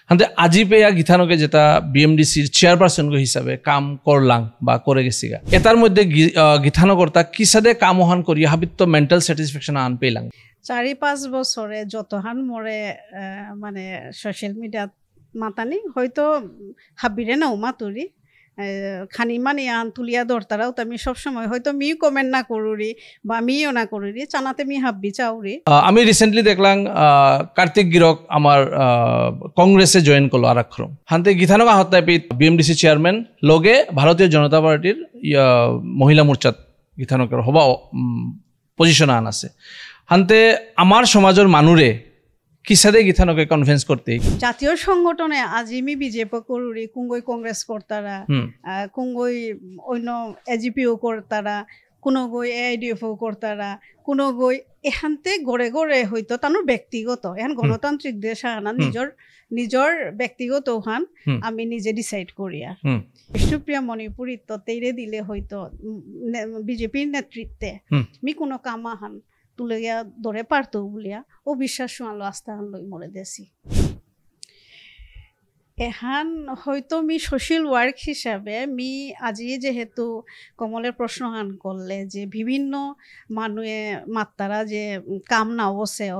হাতে আজি পেয়া গিথানকে যেটা বিএমডিসির চেয়ারপারসন হিসাবে কাম করলাম বা করে গেছি এটার মধ্যে গিথানকর্তা কিসাদে কাম ওহান করি হাবিত মেন্টাল স্যাটিসফ্যাকশন আন পেলাম 4-5 বছরে যতহান মরে মানে সোশ্যাল মিডিয়াত মাতানি হয়তো হাবিরে নাও মাতুরি খানি মানে আন তুলিয়া দরতারাও তো আমি সবসময় হয়তো মি কমেন্ট না করুরি বা মিও না করুরি চানাতে মি হাব্বি চাউরি আমি রিসেন্টলি দেখলাম কার্তিক গিরক আমার কংগ্রেসে জয়েন করলো আরাক্ষরম হান্তে গিথানক আহত্তাপিত বিএমডিসি চেয়ারম্যান লগে ভারতীয় জনতা পার্টির মহিলা মোর্চাত গিথানকের হবা পজিশন আন আছে হান্তে আমার সমাজের মানুরে কিসাদে গিথানকে কনভিন্স করতে জাতীয় সংগঠনে আজিমি বিজেপি করুরি কুঙ্গই কংগ্রেস করতারা কুঙ্গই অন্য এজিপিও করতারা কোনো গই এআইডিএফও করতারা কোনো গই এখানতে গড়ে গড়ে হয়তো তানোর ব্যক্তিগত এখন গণতান্ত্রিক দেশ আনা নিজর ব্যক্তিগত ওখান আমি নিজে ডিসাইড করি আর বিষ্ণুপ্রিয়া মণিপুরী তো তেইরে দিলে হয়তো বিজেপির নেতৃত্বে মি কোনো কামাহান তুলে গিয়া ধরে পারতো বলিয়া ও বিশ্বাস আনলো আস্থা আনলই মরে দেশি এহান হয়তো মি সোশ্যাল ওয়ার্ক হিসাবে মি আজি যেহেতু কমলের প্রশ্ন হান করলে যে বিভিন্ন মানুষে মাত্তারা যে কাম না অসে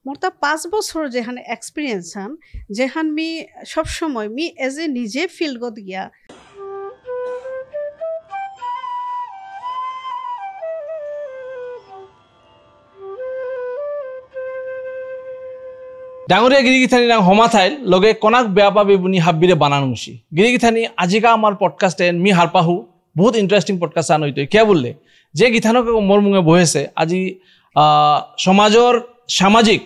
মোর তা 5 বছর যেখানে এক্সপিরিয়েন্স হান যেখান মি সবসময় মি এজ এ নিজে ফিল্ডত গিয়া ডাঙরিয়া গিরিগিথানি নাম হমাথাইল লগে কনাক বেয়া পাবি বুনি হাব্বিরে বানান মুসি গিরিগিথানি আজিকা আমার পডকাস্টে মি হারপাহু বহুত ইন্টারেস্টিং পডকাস্ট আন হইতো কে বললে যে গিথানক মোর মুঙে বহেছে আজি সমাজর সামাজিক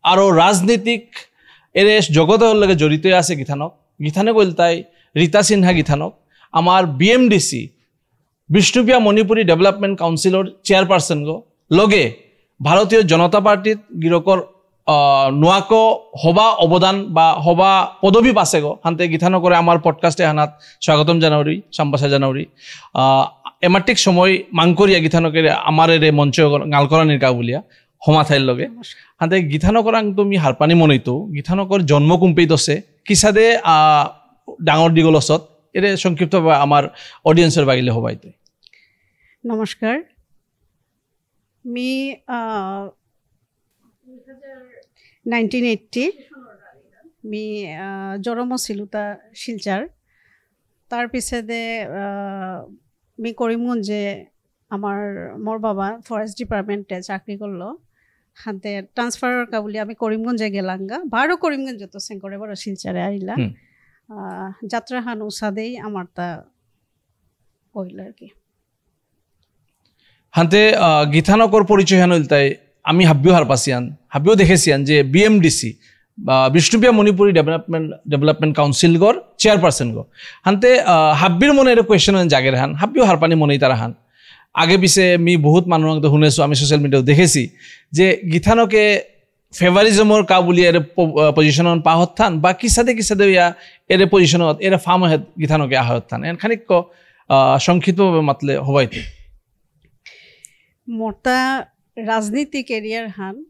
আরো রাজনীতিক এর জগতের লগে জড়িত আছে গিথানক বলতাই রীতা সিনহা গিথানক আমার BMDC Bishnupriya Manipuri development councillor chairperson গো লগে ভারতীয় জনতা পার্টির গিরকর নোয়াক হবা অবদান বা হবা পদবী পাছে গো হান্তে গিথানকরে আমার পডকাস্টে হানাত স্বাগতম জানাউরি সাম্বাসা জানাউরি এমাটিক সময় মাংকরিয়া গিথানকের আমার এরে মঞ্চ গালকরানির কা বলিয়া হমাথাইল লগে হান্তে গিথানকরাং তুমি হারপানি মনেইতো গিথানকর জন্ম কুম্পেইত আছে কিসাদে ডাঙর দিগলছত এর সংক্ষিপ্তভাবে আমার অডিয়েন্সের বাগিলে হবাইতে নমস্কার মি 1980 মি জরম সিলুতা শিলচার তার পিছনে মি করিমগঞ্জে মোর বাবা ফরেস্ট ডিপার্টমেন্টে চাকরি করলো হাতে ট্রান্সফারের কাবুলি আমি করিমগঞ্জে গেলাঙ্গা বারো করিমগঞ্জ তো সেঙ্করে বড় শিলচারে আইলা যাত্রা হান উসাদেই আমার তা হইল আর কি হাতে গিথানকর পরিচয় হান তাই আমি হাব্বিও হারপাসিয়ান হাব্বিও দেখেছিয়ান যে বিএমডিসি বা বিষ্ণুপ্রিয়া মণিপুরী ডেভেলপমেন্ট কাউন্সিল গর চেয়ারপারসন গো হান্তে হাব্বির মনে এটা কোয়েশ্চন জাগের হান হাব্বিও হারপানি মনেই তারা হান আগে পিছে মি বহুত মানুষ শুনেছো আমি সোশ্যাল মিডিয়াও দেখেছি যে গিথানকে ফেভারিজমর কা বলি এর পজিশন পাহত থান বা কিসাদে ইয়া এর পজিশনত এর ফার্ম হেড গিথানকে আহত থান এন খানিক সংক্ষিপ্তভাবে মাতলে হবাইতে মোটা রাজনীতি কেরিয়ার হান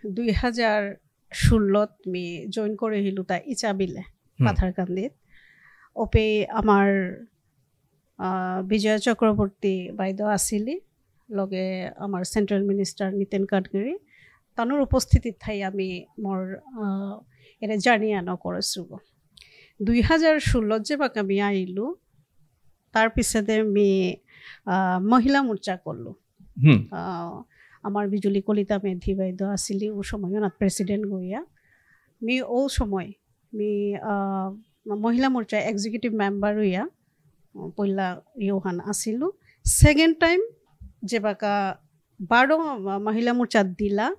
2016 মি জয়েন করে হিলু তা ইচাবিলে পাথারকান্দিত ওপে আমার বিজয় চক্রবর্তী বাইদেউ আসিলি লগে আমার সেন্ট্রাল মিনিস্টার নীতিন গাডকারি তানোর উপস্থিতিত থাই আমি মোর এর জার্নি আনো করেছুব 2016 যে বাক আমি আইলু তার পিছতে মি মহিলা মোর্চা করলো আমার বিজুলি কলিতা মেধি বাইদেউ আসিলি ও সময় না প্রেসিডেন্ট গইয়া মি ও সময় মি মহিলা মোর্চা এক্সিকিউটিভ মেম্বার হইয়া পয়লা ইউহান আসিলু সেকেন্ড টাইম যে বাকা 12 মহিলা মোর্চা দিলা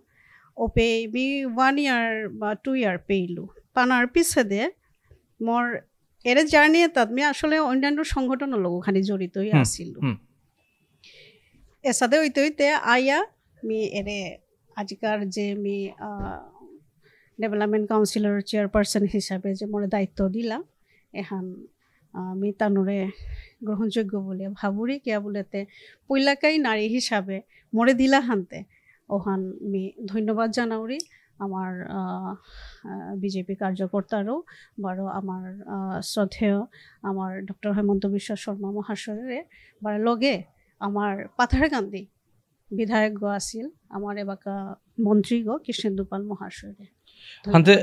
ওপে মি 1 ইয়ার বা 2 ইয়ার পেইলু পানার পিছতে মোর এর জার্নি তাত মি আসলে অন্যান্য সংগঠনের লোক খানি জড়িত হয়ে আসিলু এসাদে হইতে হইতে আয়া মি এরে আজকার যে মি ডেভেলপমেন্ট কাউন্সিলর চেয়ারপারসন হিসাবে যে মোর দায়িত্ব দিলা এহান আমি তানোরে গ্রহণযোগ্য বলে ভাবুরি কিয়া বলেতে পইলাকাই নারী হিসাবে মোরে দিলা হানতে ওহান মি ধন্যবাদ জানাউরি আমার বিজেপি কার্যকর্তারও বারো আমার শ্রদ্ধেয় আমার ডক্টর হেমন্ত বিশ্ব শর্মা মহাশয়রে বার লগে আমার পাথারকান্দি বিধায়ক গো আছিল আমার এবাকা মন্ত্রী গো কৃষ্ণেন্দু পাল মহাশয়রে হান্তে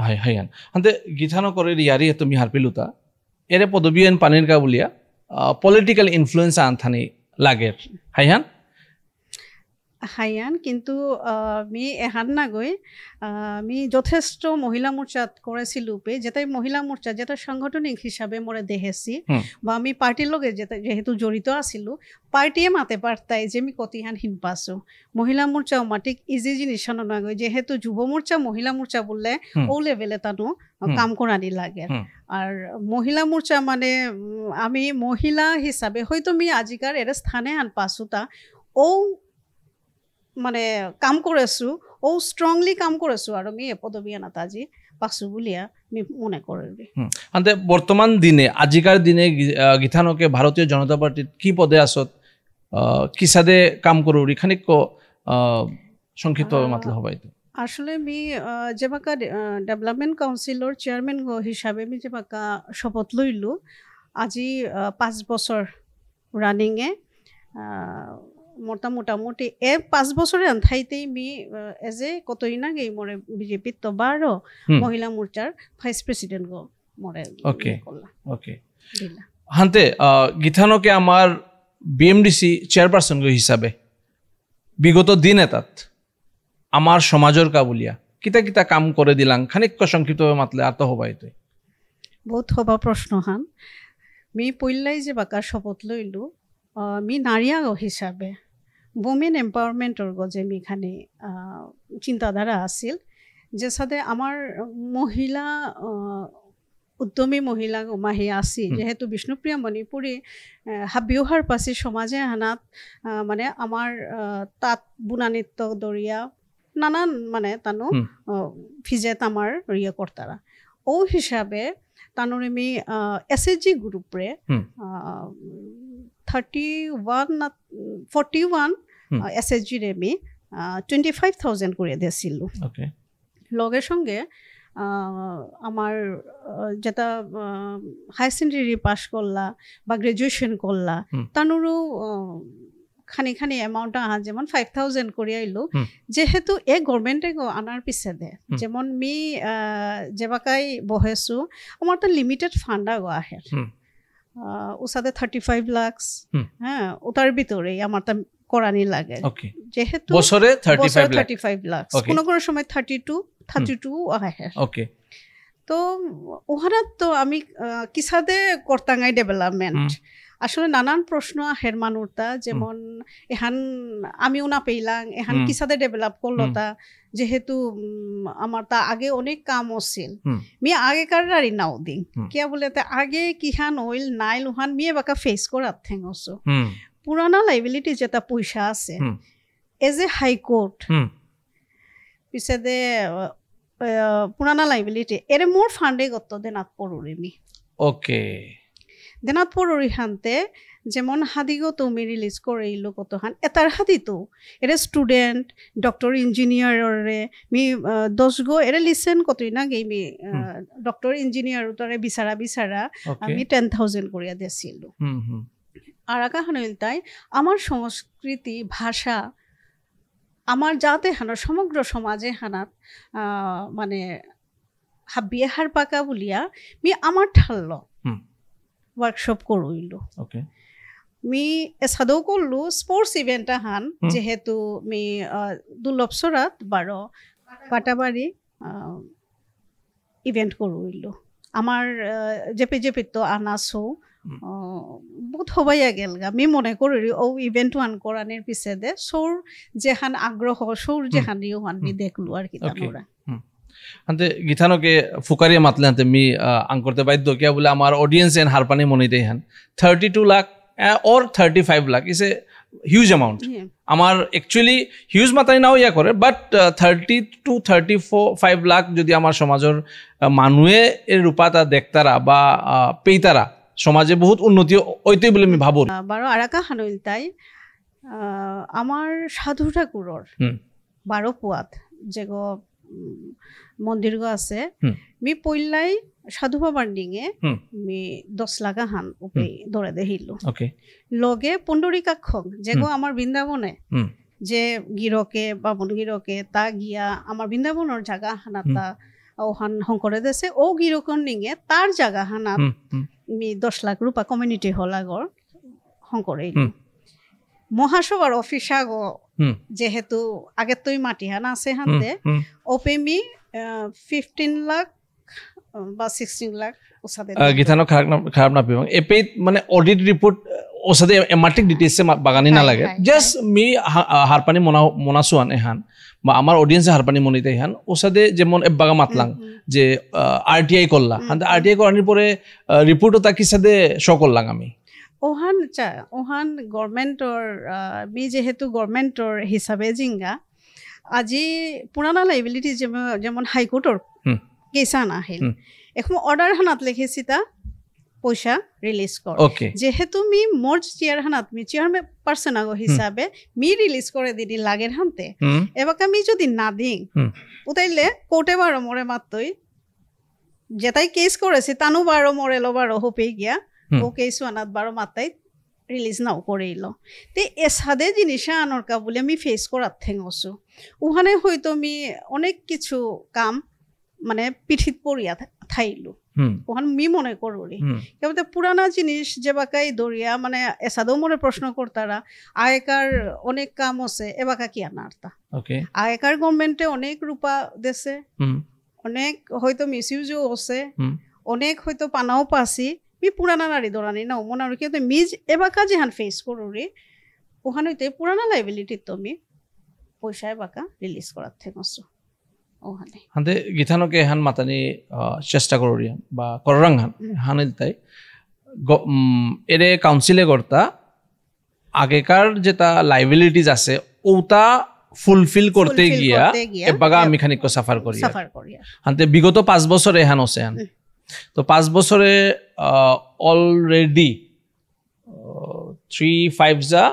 হাই হাইয়ান হান্তে গীতানগরের ইয়ারি তুমি হারপিলুতা এরে পদবীন পানির গা বলিয়া পলিটিক্যাল ইনফ্লুয়েন্স আনথানি লাগের হাইয়ান হাইয়ান কিন্তু আমি এহান না গই আমি যথেষ্ট মহিলা মোর্চাত করেছিল যেটাই মহিলা মোর্চা যেটা সাংগঠনিক হিসাবে মোরে দেখেছি বা আমি পার্টির লগে যেহেতু জড়িত আছিলো পার্টিয়ে মাতে পারতাই যে আমি কতিহান হিন পাছো মহিলা মোর্চা মাটিক ইজি জিনিস না গই যেহেতু যুব মোর্চা মহিলা মোর্চা বললে ও লেভেলে তানো কাম করানি লাগে আর মহিলা মোর্চা মানে আমি মহিলা হিসাবে হয়তো আমি আজিকার এর স্থানে আন পাছো তা ও মানে কাম করেছো ও স্ট্রংলি কাম করেছো আর আমি এ পদবী আনাত আজি পাছো বলিয়া আমি মনে করবি আন্তে বর্তমান দিনে আজিকার দিনে গীতানকে ভারতীয় জনতা পার্টির কি পদে আসত কি সাদে কাম করুরি খানিক সংক্ষিপ্ত মাতলে হবাই আসলে আমি যেবাকা ডেভেলপমেন্ট কাউন্সিলর চেয়ারম্যান হিসাবে আমি যেবাকা শপথ লইলো আজি 5 বছর রানিংয়ে মোটামুটি 5 বছরের আন্থাইতেই মি এজ এ কতই না গেই মরে বিজেপি তো বারো মহিলা মোর্চার ভাইস প্রেসিডেন্ট গো মরে ওকে ওকে হান্তে গীতানকে আমার বিএমডিসি চেয়ারপারসন গো হিসাবে বিগত দিন এটাত আমার সমাজের কাবুলিয়া কিতা কিতা কাম করে দিলাম খানিক সংক্ষিপ্তভাবে মাতলে আর তো হবাই তুই বহুত হবা প্রশ্ন হান মি পইলাই যে বাকা শপথ লইলো মি নারীয়া হিসাবে ওমেন এম্পাওয়ারমেন্টর গজে মি এখানে চিন্তাধারা আছিল যে সাথে আমার মহিলা উদ্যমী মহিলা মাহি আছি যেহেতু বিষ্ণুপ্রিয়া মণিপুরী হাবিওহার পাছি সমাজে হানাত মানে আমার তাঁত বুনা নৃত্য দরিয়া নানান মানে তানো ফিজেত আমার ইয়ে কর্তারা ও হিসাবে তানোর আমি এসএসজি গ্রুপরে 41 এসএসজি রে আমি 25,000 করে দিয়েছিল লগের সঙ্গে আমার যেটা হাই সেকেন্ডারি পাস করলা বা গ্রাজুয়েশন করলা তানোরও খানি অ্যামাউন্ট আহা যেমন 5,000 করে আইলো যেহেতু এ গভর্নমেন্টে আনার পিছে দে যেমন মি যেবাকাই বহেছো আমার তো লিমিটেড ফান্ড আগো আহে ওসাদে 35 লাখ হ্যাঁ ওটার ভিতরেই আমার তা করানি লাগে যেহেতু বছরে 35 লাখ কোনো কোনো সময় 32 আহে ওকে তো ওহারা তো আমি কিসাদে করতাঙ্গাই ডেভেলপমেন্ট আসলে নানান প্রশ্ন আহের মানুরতা যেমন এহান আমিও না পেইলাম এহান কিসাদে ডেভেলপ করলো তা যেহেতু আমার তা আগে অনেক কাম আছিল মি আগেকার রারি নাও দিন কিয়া বলে আগে কিহান ওইল নাইল উহান মিয়ে বাকা ফেস করাত ঠেঙছো পুরানা লাইবিলিটি যেটা পয়সা আছে এজ এ হাইকোর্ট পিছে দে পুরানা লাইবিলিটি এরে মোর ফান্ডে গত দেনাত পড়ুরি মি ওকে দেনাত পড়ুরি হানতে যেমন হাদিগো তুমি রিলিজ করে ইলো কতহান এটার হাদি তো এর স্টুডেন্ট ডক্টর ইঞ্জিনিয়ারে মি 10 গো এর লিসেন কতই না গেই মি ডক্টর ইঞ্জিনিয়ার উতারে বিচারা আমি 10,000 করিয়া দিছিল আর আকা হানইল তাই আমার সংস্কৃতি ভাষা আমার যাতে হানা সমগ্র সমাজে হানাত মানে হাবিয়ে হার পাকা বলিয়া মি আমার ঠাল্ল ওয়ার্কশপ করইলো ওকে মি এসাদও করলো স্পোর্টস ইভেন্ট হান যেহেতু মি দুলপসরাত 12 কাটাবাড়ি ইভেন্ট করইলো আমার জেপি তো আনাসো বহুত হবাইয়া গেলগা মি মনে করি ও ইভেন্ট ওয়ান করানোর পিছে দে সৌর যেখান আগ্রহ সৌর যেখান ইউহান মি দেখলো আর কি তানোরা আন্তে গীতানকে ফুকারিয়া মাতলে আন্তে মি আং করতে বাধ্য কিয়া বলে আমার অডিয়েন্স এন হারপানি মনে দেই হান 32 lakh or 35 lakh is a huge amount আমার অ্যাকচুয়ালি হিউজ মাত্রায় নাও ইয়া করে বাট 30 to 35 লাখ যদি আমার সমাজের মানুহে এর রূপাতা দেখতারা বা পেইতারা সমাজে বহুত উন্নতি হইতে বলে আমি ভাবো বারো আরাকা হানইল তাই আমার সাধু ঠাকুরর 12 পুয়াত যে মন্দির গো আছে মি পইলাই সাধু বাবার নিঙে মি 10 লাখ হান উপে দৌড়ে দেহিল লগে পণ্ডরিকাক্ষং যেগো আমার বৃন্দাবনে যে গিরকে বামন গিরকে তা গিয়া আমার বৃন্দাবনের জায়গা হানাতা ওহান শংকরে দেছে ও গিরকন নিঙে তার জায়গা হানাত মি 10 লাখ রূপা কমিউনিটি হলাগর শংকরে মহাসভার অফিসাগ যেহেতু আগে তুই মাটি হানা আছে হাতে ওপে মি 15 লাখ বা 16 লাখ ওসাদে গিথানো খারাপ না পিও এপে মানে অডিট রিপোর্ট ওসাদে এমাটিক ডিটেইলস বাগানি না লাগে জাস্ট মি হারপানি মনাসুয়ান এহান বা আমার অডিয়েন্সে হারপানি মনিতে এহান ওসাদে যেমন এবাগা মাতলাং যে আরটিআই করলা হাতে আরটিআই করার পরে রিপোর্টও তাকি সাদে শো করলাম আমি ওহান গভর্নমেন্টর বি যেহেতু গভর্নমেন্টর হিসাবে জিঙ্গা আজি পুরানা লাইবিলিটি যেমন হাইকোর্টর কেসান আহিল এখন অর্ডার হানাত লিখেছি তা পয়সা রিলিজ কর যেহেতু মি মোর চেয়ার হানাত মি চেয়ারম্যান পার্সন আগো হিসাবে মি রিলিজ করে দিদি লাগের হানতে এবাক আমি যদি না দিই উতাইলে কোর্টে বারো মরে মাত্রই যেটাই কেস করেছি তানু বারো মরেলো বারো হোপে গিয়া ও কেস আনাত বারো মাত্রাই রিলিজ নাও করেইল তে এসাদে জিনিসা আনরকা বলে আমি ফেস করার ঠেঙছো ওখানে হয়তো আমি অনেক কিছু কাম মানে পিঠিত পড়িয়া থাইলো ওখানে মি মনে করুরি কেবল পুরানা জিনিস যে বাকাই দরিয়া মানে এসাদও মনে প্রশ্ন করতারা আগেকার অনেক কাম আছে এবাকা কি আনারতা আগেকার গভর্নমেন্টে অনেক রূপা দেশে অনেক হয়তো মিসইউজও আছে অনেক হয়তো পানাও পাসি মি পুরানা নারী দৌড়ানি না মনে আর কিন্তু মিজ এবাকা যেহান ফেস করুরি ওখানে হইতে পুরানা লাইবিলিটি তো আমি পয়সা এবাকা রিলিজ করার থেকেছো ওখানে হাতে গিথানকে হান মাতানি চেষ্টা করি বা কররাং হানে তাই এরে কাউন্সিলে করতা আগেকার যেটা লাইবিলিটিজ আছে ওটা ফুলফিল করতে গিয়া এবাগা আমি খানিক সাফার করি হাতে বিগত 5 বছরে হান আছে হান তো 5 বছরে অলরেডি 3-5 যা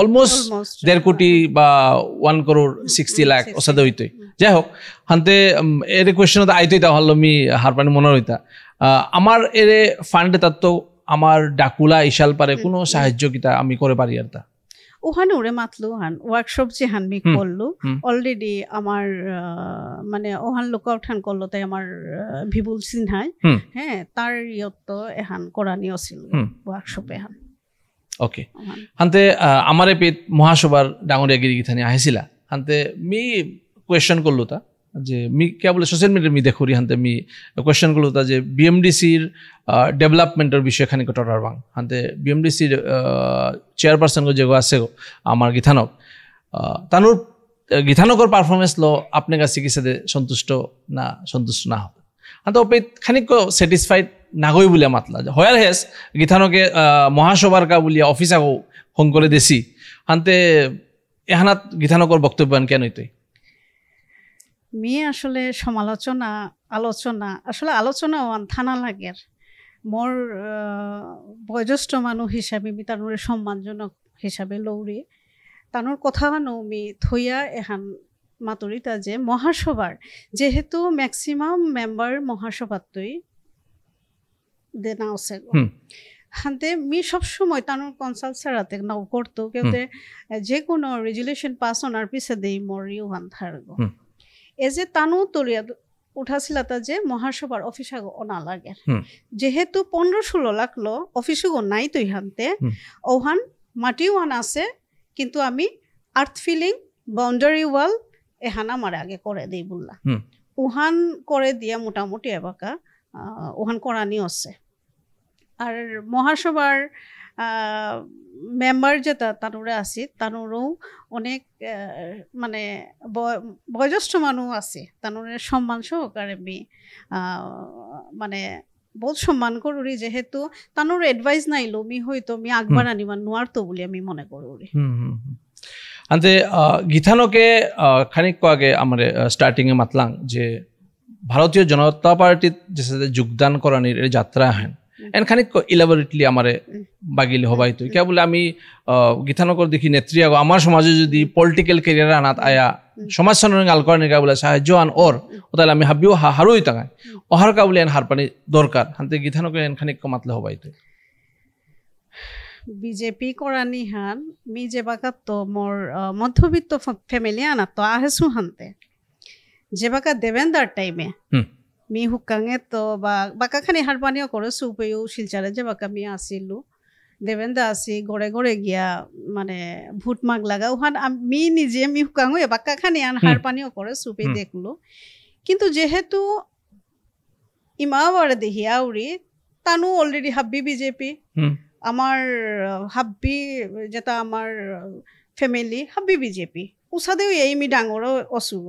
অলমোস্ট 1.5 কোটি বা 1 crore 60 লাখ ওসাদে হইতই যাই হোক হাতে এর কোয়েশ্চন আইতই তা হলো মি হারপানি মনে হইতা আমার এর ফান্ডে তার তো আমার ডাকুলা ইশাল পারে কোনো সাহায্য কিতা আমি করে পারি আর তা ওখানে ওরে মাতলু হান ওয়ার্কশপ যে হান মি করলু অলরেডি আমার মানে ওহান লুকআউট হান করলো তাই আমার ভিবুল সিনহাই হ্যাঁ তার ইয়ত এহান করানি আছিল ওয়ার্কশপে হান ওকে হাতে আমারে পেট মহাসভার ডাঙরিয়া গিরিগিথানি আহিছিলা হাতে মি কোয়েশ্চন করলো তা যে মি কে বলে সোশ্যাল মিডিয়া মি দেখুরি হাতে মি কোয়েশ্চন করলো তা যে বিএমডিসির ডেভেলপমেন্টের বিষয় খানিক টরার বাং হাতে বিএমডিসির চেয়ারপারসন গো যেগো আছে আমার গিথানক তানুর গিথানকর পারফরমেন্স লো আপনার কাছে কি সাথে সন্তুষ্ট না হবে হাতে ওপে খানিক স্যাটিসফাইড নাগই বলে মাতলা হয়ার হেস গিথানকে মহাসভার কা বলিয়া অফিস আগো ফোন করে দেছি হাতে এহানাত গিথানকর বক্তব্য কেন হইতই মি আসলে আলোচনা থানা লাগে মোর বয়োজ্যেষ্ঠ মানুষ হিসাবে মি তানোর সম্মানজনক হিসাবে লৌরি তানোর কথা মি থইয়া এহান মাতুরিতা যে মহাসভার যেহেতু ম্যাক্সিমাম মেম্বার মহাসভাতই দেনা আছে হাতে মি সবসময় তানোর কনসাল্ট ছাড়াতে নাও করতো কেউতে যে কোনো রেজুলেশন পাস হওয়ার পিছে দেই মরিও হান থারগো এ যে তানু তলিয়া উঠাছিল তা যে মহাসভার অফিস আগো অনা লাগে যেহেতু 15-16 লাখ লো অফিসও নাই তুই হানতে ওহান মাটিও আন আছে কিন্তু আমি আর্থ ফিলিং বাউন্ডারি ওয়াল এহান আমার আগে করে দিই বললা ওহান করে দিয়া মোটামুটি এবাকা ওহান করানি আছে আর মহাসভার মেম্বার যেটা তানুরে আছে তানুরও অনেক মানে বয়োজ্যেষ্ঠ মানুষ আছে তানুরে সম্মান সহকারে আমি মানে বহুত সম্মান করি যেহেতু তানুর এডভাইস নাইলো মি হয়তো আমি আগবার আনিবার নোয়ারতো বলে আমি মনে করি আনতে গিথানকে খানিক আগে আমার স্টার্টিং এ মাতলাং যে ভারতীয় জনতা পার্টির যে যোগদান করানির যাত্রা হেন এন খানিক ইলাবরেটলি আমারে বাগিলে হবাইতো কিয়া বলে আমি গীতানগর দেখি নেত্রী আগো আমার সমাজে যদি পলিটিক্যাল ক্যারিয়ার আনাত আয়া সমাজ সনরং আলকর নিকা বলে সাহায্য আন ওর ওতালে আমি হাবিও হারুই তাঙায় অহার কা বলে এন হারপানি দরকার হানতে গীতানগর এন খানিক কমাতলে হবাইতো বিজেপি কৰানি হান মি যে বাকাত তো মোর মধ্যবিত্ত ফ্যামিলি আনা তো আহেসু হানতে যে বাকা দেবেন্দার টাইমে মি হুকাঙে তো বাকা খানি হারপানিও করে সুপেও শিলচারে যে বাকা মি আসিলু দেবেন্দা আসি গড়ে গড়ে গিয়া মানে ভোট মাগ লাগা ওখান আমি নিজে মি হুকাঙে বাকা খানি আন হারপানিও করে সুপে দেখলো কিন্তু যেহেতু ইমাবারে দেখি আউরি তানু অলরেডি হাব্বি বিজেপি আমার হাব্বি যেটা আমার ফ্যামিলি হাব্বি বিজেপি উসাদেও এই মি ডাঙরও অসুগ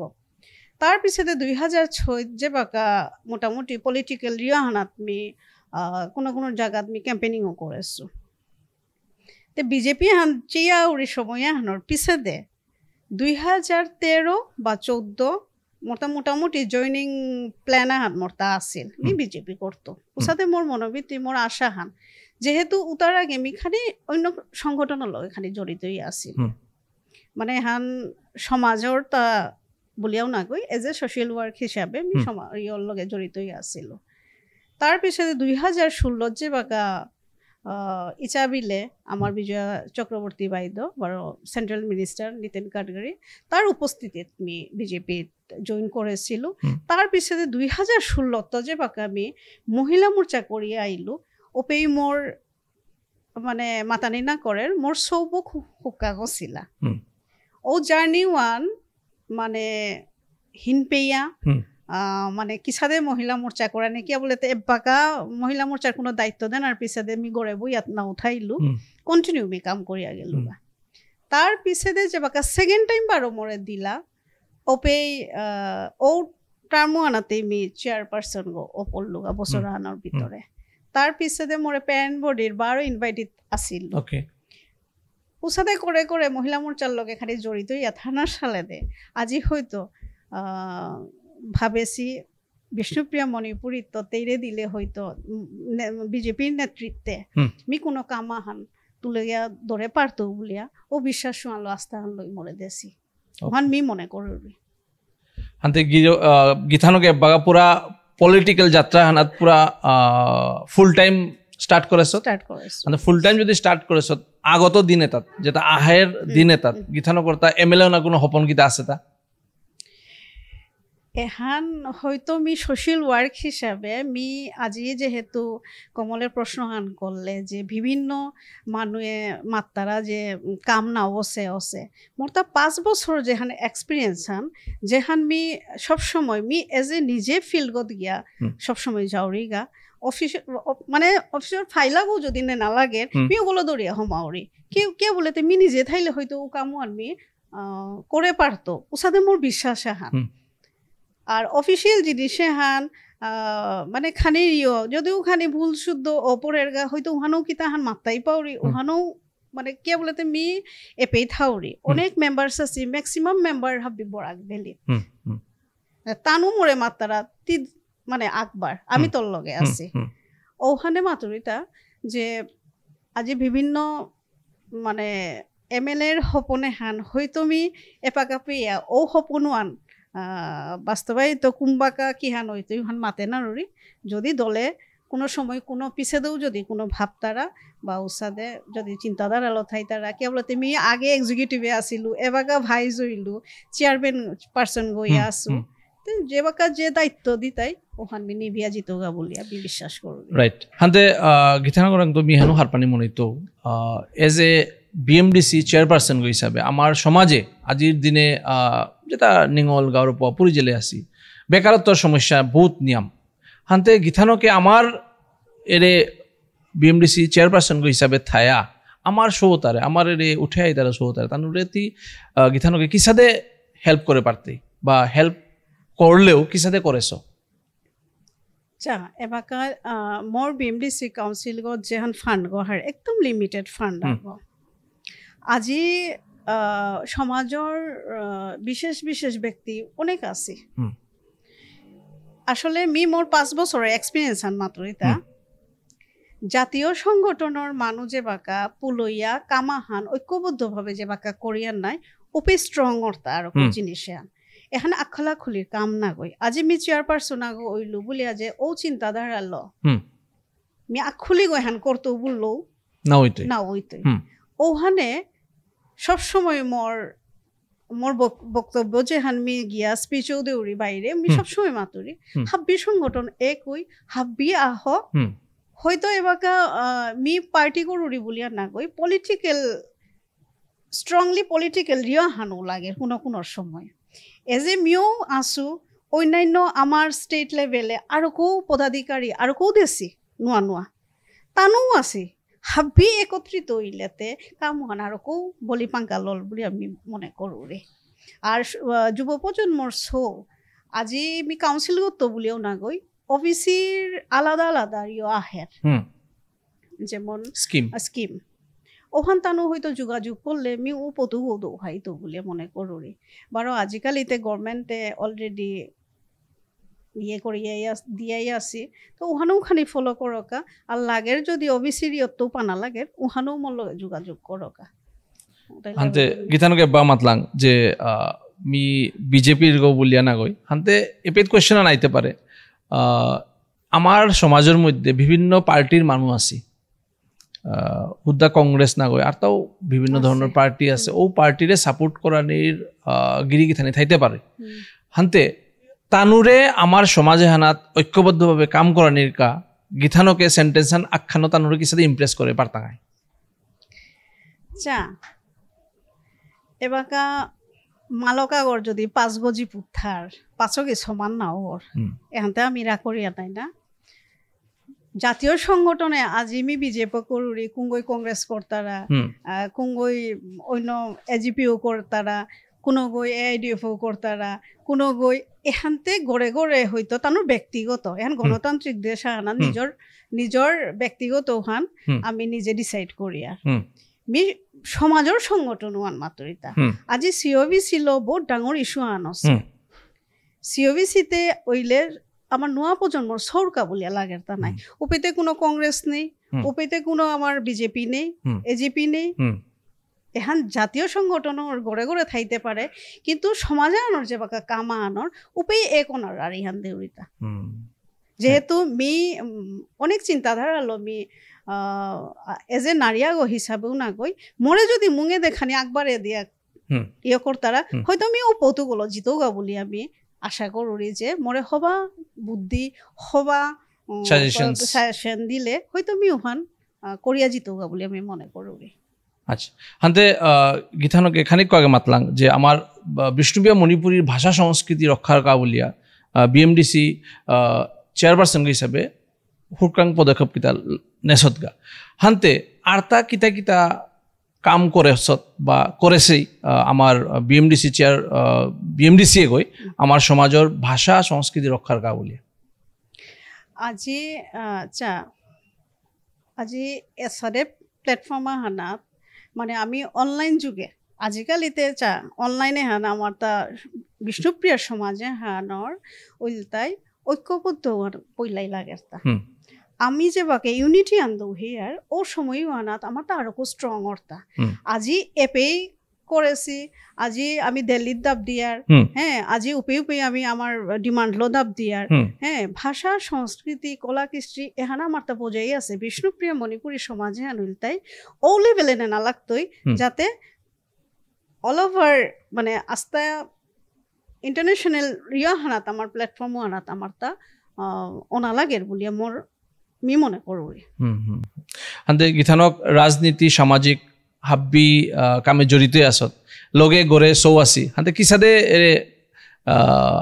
তার পিছতে 2006 যে বাকা মোটামুটি পলিটিক্যাল রিয়াহানাত মি কোনো কোনো জায়গাত মি ক্যাম্পেনিংও করেছো তে বিজেপি হান চিয়া উড়ি সময় হানোর পিছতে 2013 বা 14 মোটামুটি জয়নিং প্ল্যান হান মোর তা আছিল মি বিজেপি করতো উসাদে মোর মনোবৃত্তি মোর আশা হান যেহেতু উতার আগে মি খানি অন্য সংগঠনের লগে খানি জড়িতই আছিল মানে হান সমাজৰ তা বলিয়াও না কই এজ এ সোশ্যাল ওয়াৰ্ক হিসাবে মি সমাজৰ লগে জড়িতই আছিল তার পিছতে 2016 যে বাকা ইচাবিলে আমার বিজয়া চক্রবর্তী বাইদ বড় সেন্ট্রাল মিনিস্টার নিতিন গাডকারি তার উপস্থিতিত মি বিজেপি জয়েন করেছিল তার পিছতে 2016 যে বাকা আমি মহিলা মোর্চা করিয়া আইলু ওপেই মোর মানে মাতানি না করের মোর সৌবক হুকা গছিলা ও জার্নি ওয়ান মানে হিনপেয়া মানে কিসাদে মহিলা মোর্চা করা নাকি বলে এবাকা মহিলা মোর্চার কোনো দায়িত্ব দেন আর পিছাদে আমি গড়ে বই না উঠাইলু কন্টিনিউ মি কাম করিয়া গেল তার পিছাদে যে বাকা সেকেন্ড টাইম বারো মোরে দিলা ওপেই ও টার্মো আনাতে মি চেয়ারপারসন গো ও পড়লুগা বছর আনার ভিতরে তার পিছতে মোরে প্যারেন্ট বডির বারো ইনভাইটেড আসিল উসাদে করে করে মহিলা মোর্চার লগে খালি জড়িত ইয়া থানার সালে দে আজি হয়তো ভাবেছি বিষ্ণুপ্রিয়া মণিপুরী তো তেইরে দিলে হয়তো বিজেপির নেতৃত্বে মি কোনো কামাহান তুলে গিয়া ধরে পারতো বলিয়া ও বিশ্বাস আলো আস্থা লই মরে দেছি ওখান মি মনে করবি হান্তে গীতানকে বাগা পুরা পলিটিক্যাল যাত্রা হানাত পুরা ফুল টাইম স্টার্ট করেছো মানে ফুল টাইম যদি স্টার্ট করেছো আগত দিনে তাত যেটা আহের দিনে তাত গীতানকর্তা এমএলএ না কোনো হপন গীতা আছে তা এহান হয়তো মি সোশ্যাল ওয়ার্ক হিসাবে মি আজি যেহেতু কমলের প্রশ্ন হান করলে যে বিভিন্ন মানুষে মাত্তারা যে কাম না অবশ্যে আছে মোর তা 5 বছর যেখানে এক্সপিরিয়েন্স হান যেখান মি সবসময় মি এজ এ নিজে ফিল্ডত গিয়া সবসময় যাওরি গা অফিস মানে অফিসের ফাইলাগো যদি না লাগে মি ওগুলো দৌড়িয়া হমাওরি কে বলে মি নিজে থাইলে হয়তো ও কামও আমি করে পারতো ওসাদে মোর বিশ্বাস হান আর অফিসিয়াল জিনিসে হান মানে খানি যদিও খানি ভুল শুদ্ধ অপরের গা হয়তো ওহানো কিতা হান মাত্তাই পাওরি ওহানো মানে কে বলতে মি এপেই থাউরি অনেক মেম্বার্স আছে ম্যাক্সিমাম মেম্বার হাবি বরাক ভ্যালি তানু মোরে মাত্তারা মানে আকবার আমি তোর লগে আছি ওখানে মাতুরিতা যে আজি বিভিন্ন মানে এমএলএর সপনে হান হয়তো মি এপাকাপিয়া ও সপনোয়ান বাস্তবায়িত কুম্বাকা কিহান হইতো ইহান মাতে না রুরি যদি দলে কোনো সময় কোনো পিছেদেও যদি কোনো ভাবতারা বা উসাদে যদি চিন্তাধারা লথাই তারা কেবল তুমি আগে এক্সিকিউটিভে আসিলু এবাকা ভাইস হইলু চেয়ারম্যান পার্সন গইয়া আসু যে বাকা যে দায়িত্ব দিতাই ওখান মি নিভিয়া জিতোগা বলি আমি বিশ্বাস করব রাইট হাতে গীতানগরং তো মিহানো হারপানি মনিতো এজ এ বিএমডিসি চেয়ারপারসন হিসাবে আমার সমাজে আজির দিনে যেটা নিঙল গাঁৱৰ পুরী জেলে আছি বেকারত্বর সমস্যা বহুত নিয়ম হাতে গীতানকে আমার এরে বিএমডিসি চেয়ারপারসন হিসাবে থায়া আমার সৌতারে আমার এরে উঠে আই তারা সৌতারে তানুরেতি গীতানকে কিসাদে হেল্প করে পারতে বা হেল্প করলেও কিসাদে করেছ চা এবাকা মোর বিএমডিসি কাউন্সিল গত যেহান ফান্ড গহার একদম লিমিটেড ফান্ড আজি সমাজৰ বিশেষ বিশেষ ব্যক্তি অনেক আছে আসলে মি মোর 5 বছরের এক্সপিরিয়েন্স আন মাত্র এটা জাতীয় সংগঠনের মানুষ যে বাকা পুলইয়া কামাহান ঐক্যবদ্ধভাবে যে বাকা করিয়ান নাই উপে স্ট্রং অর্থা আর জিনিসে এখানে আখলা খুলির কাম না গই আজি মি চেয়ারপারসন আগো ওইলু বলি আজে ও চিন্তাধারা ল মি আখুলি গই হান করতো বললো না ওইতই ওখানে সবসময় মোর বক্তব্য যে হান মি গিয়া স্পিচও দেউরি বাইরে আমি সবসময় মাতুরি হাব্বি সংগঠন একই হাব্বি আহ হয়তো এবাকা মি পার্টি করুরি বলিয়া না কই পলিটিক্যাল স্ট্রংলি পলিটিক্যাল রিয়া হানো লাগে কোনো কোনো সময় এজ এ মিও আসু অন্যান্য আমার স্টেট লেভেলে আরো কেউ পদাধিকারী আরো কেউ দেশি নোয়া নোয়া তানো আছে হাব্বি একত্রিত হইলেতে কাম হান আরো কেউ বলি পাঙ্কা লল বলে আমি মনে করু রে আর যুব প্রজন্মর শো আজি আমি কাউন্সিল করতো বলিও না গই অফিসির আলাদা আলাদা ইয়ে আহের যেমন স্কিম ওখান তানো হয়তো যোগাযোগ করলে আমি ও পতু হয়তো বলে মনে করু রে বারো আজিকালিতে গভর্নমেন্টে অলরেডি ইয়ে করিয়ে দিয়াই আছি তো ওখানেও খানি ফলো করকা আর লাগের যদি অফিসির ইয়তো পানা লাগে ওখানেও মল যোগাযোগ করকা হান্তে গীতানুকে বা মাতলাং যে মি বিজেপির গো বলিয়া না গই হান্তে এপেত কোয়েশ্চন আনাইতে পারে আমার সমাজের মধ্যে বিভিন্ন পার্টির মানুষ আছে হুদা কংগ্রেস না গই আর তাও বিভিন্ন ধরনের পার্টি আছে ও পার্টিরে সাপোর্ট করানির গিরিগিথানি থাইতে পারে হান্তে তানুরে আমার সমাজে হানাত ঐক্যবদ্ধভাবে কাম করানির কা গীথানকে সেন্টেন্সান আখ্যানো তানুরে কিসাতে ইমপ্রেস করে পারতাঙায় চা এবাকা মালকাগর যদি 5 গজি পুথার পাঁচকে সমান না ওর এখানতে আমি রা করিয়া নাই না জাতীয় সংগঠনে আজিমি বিজেপি করুরি কুঙ্গই কংগ্রেস কর্তারা কুঙ্গই অন্য এজিপিও কর্তারা কোনো গই এআইডিএফও কর্তারা কোনো গই এখানতে গড়ে গড়ে হয়তো তানোর ব্যক্তিগত এখন গণতান্ত্রিক দেশ আনা নিজর ব্যক্তিগত হান আমি নিজে ডিসাইড করি আর মি সমাজের সংগঠন ওয়ান মাত্রিতা আজি সিওভি ছিল বহুত ডাঙর ইস্যু আনস সিওভিসিতে ওইলে আমার নোয়া প্রজন্মর সরকা বলিয়া লাগের তা নাই ওপেতে কোনো কংগ্রেস নেই ওপেতে কোনো আমার বিজেপি নেই এজিপি নেই এখান জাতীয় সংগঠন গড়ে গড়ে থাইতে পারে কিন্তু সমাজে আনোর যে বাকা কামা আনোর উপেই এক ওনার আর ইহান দেউরিতা যেহেতু মি অনেক চিন্তাধারা লো মি এজ এ নারিয়াগো হিসাবেও না কই মোরে যদি মুঙে দেখানি আকবারে দিয়া ইয়ে করতারা হয়তো আমি ও পৌতুগুলো জিতৌগা বলি আমি আশা করি যে মোরে হবা বুদ্ধি হবা সাজেশন দিলে হয়তো আমি ওখান করিয়া জিতৌগা বলি আমি মনে করি আচ্ছা হান্তে গীতানকে খানিক আগে মাতলাং যে আমার বিষ্ণুপ্রিয়া মণিপুরীর ভাষা সংস্কৃতি রক্ষার কা বলিয়া বিএমডিসি চেয়ারপারসন হিসাবে হুটকাং পদক্ষেপ কিতা নেসতগা হান্তে আরতা কিতা কিতা কাম করেছত বা করেছেই আমার বিএমডিসি গই আমার সমাজের ভাষা সংস্কৃতি রক্ষার কা বলিয়া আজি এসরে প্ল্যাটফর্ম হানাত মানে আমি অনলাইন যুগে আজিকালিতে অনলাইনে হান আমার তা বিষ্ণুপ্রিয়ার সমাজে হানর ওইলতাই ঐক্যবদ্ধ পইলাই লাগে তা আমি যে বাকে ইউনিটি আনদৌ হিয়ার ও সময়ও আনাত আমার তা আরো স্ট্রং অর্থা আজি এপেই করেছি আজি আমি দিল্লির দাব দিয়ার হ্যাঁ আজি উপে উপে আমি আমার ডিমান্ড লো দাব দিয়ার হ্যাঁ ভাষা সংস্কৃতি কলা কৃষ্টি এখানে আমার তা বোঝাই আছে বিষ্ণুপ্রিয়া মণিপুরী সমাজে আনুল তাই ও লেভেলে না লাগতই যাতে অল ওভার মানে আস্তা ইন্টারন্যাশনাল রিয়া হানাত আমার প্ল্যাটফর্মও আনাত আমার তা অনা লাগের বলিয়া মোর মি মনে করি হান্তে গীতানক রাজনীতি সামাজিক হাব্বি কামে জড়িত আসত লগে গড়ে সৌ আসি হান্তে কিসাদে